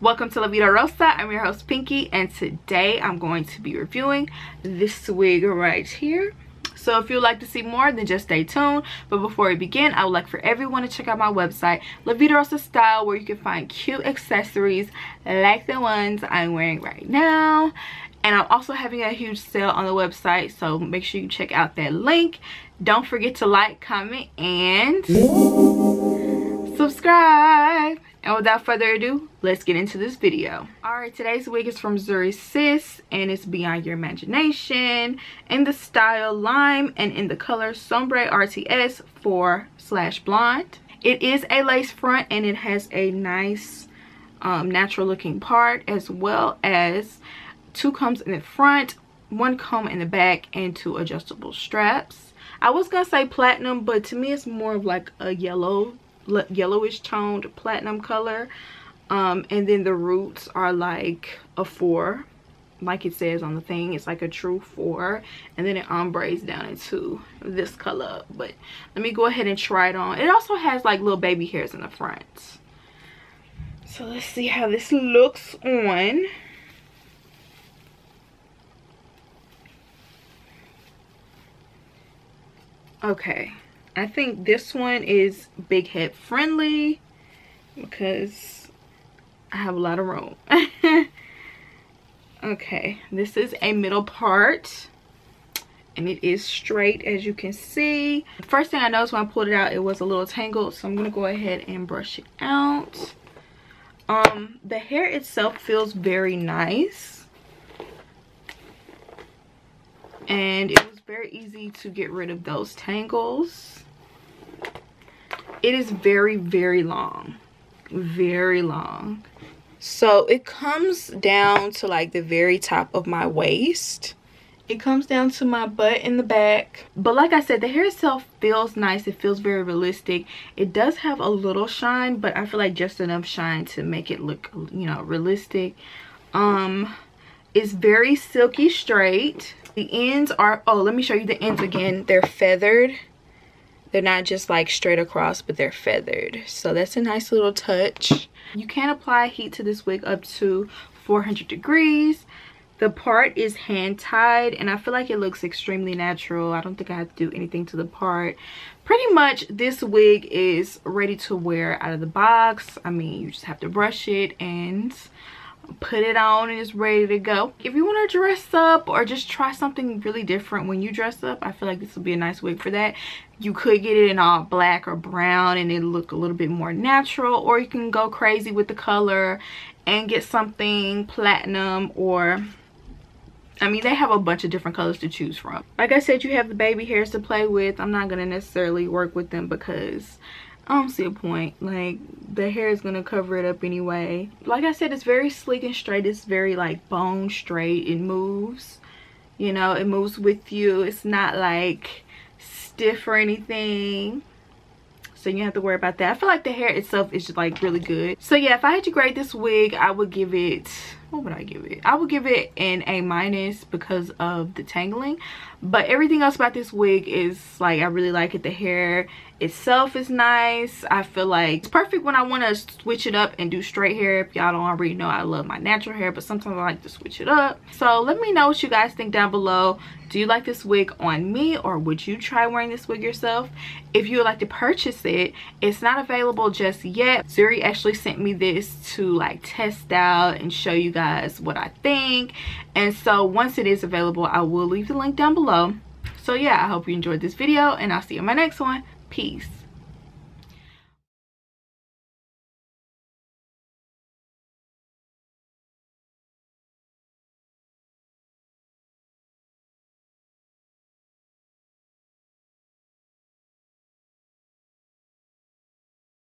Welcome to La Vida Rosa. I'm your host Pinky, and today I'm going to be reviewing this wig right here. So if you'd like to see more, then just stay tuned. But before we begin, I would like for everyone to check out my website, La Vida Rosa Style, where you can find cute accessories like the ones I'm wearing right now. And I'm also having a huge sale on the website, so make sure you check out that link. Don't forget to like, comment, and subscribe. And without further ado, let's get into this video. Alright, today's wig is from Zury Sis, and it's Beyond Your Imagination in the style Lime and in the color Sombre RTS 4/blonde. It is a lace front, and it has a nice natural looking part, as well as 2 combs in the front, 1 comb in the back, and 2 adjustable straps. I was gonna say platinum, but to me it's more of like a yellowish toned platinum color, and then the roots are like a 4, like it says on the thing. It's like a true 4, and then it ombres down into this color. But let me go ahead and try it on. It also has like little baby hairs in the front, so let's see how this looks on. Okay, I think this one is big head friendly because I have a lot of room. Okay, this is a middle part, and it is straight, as you can see. The first thing I noticed when I pulled it out, it was a little tangled, so I'm gonna go ahead and brush it out. The hair itself feels very nice, and it was very easy to get rid of those tangles. It is very, very long, very long. So it comes down to like the very top of my waist. It comes down to my butt in the back. But like I said, the hair itself feels nice. It feels very realistic. It does have a little shine, but I feel like just enough shine to make it look, you know, realistic. It's very silky straight. The ends are, oh, let me show you the ends again. They're feathered. They're not just like straight across, but they're feathered. So that's a nice little touch. You can apply heat to this wig up to 400 degrees. The part is hand tied, and I feel like it looks extremely natural. I don't think I have to do anything to the part. Pretty much this wig is ready to wear out of the box. I mean, you just have to brush it and put it on, and it's ready to go. If you want to dress up or just try something really different when you dress up, I feel like this would be a nice wig for that. You could get it in all black or brown and it'll look a little bit more natural, or you can go crazy with the color and get something platinum, or I mean, they have a bunch of different colors to choose from. Like I said, you have the baby hairs to play with. I'm not gonna necessarily work with them because I don't see a point. Like, the hair is gonna cover it up anyway. Like I said, it's very sleek and straight. It's very like bone straight. It moves, you know, it moves with you. It's not like stiff or anything, so you don't have to worry about that. I feel like the hair itself is just like really good. So yeah, if I had to grade this wig, I would give it, what would I give it? I would give it an A- because of the tangling. But everything else about this wig is like, I really like it. The hair itself is nice. I feel like it's perfect when I want to switch it up and do straight hair. If y'all don't already know, I love my natural hair, but sometimes I like to switch it up. So let me know what you guys think down below. Do you like this wig on me, or would you try wearing this wig yourself? If you would like to purchase it, it's not available just yet. Zury actually sent me this to like test out and show you guys what I think. And so once it is available, I will leave the link down below. So yeah, I hope you enjoyed this video, and I'll see you in my next one. Peace.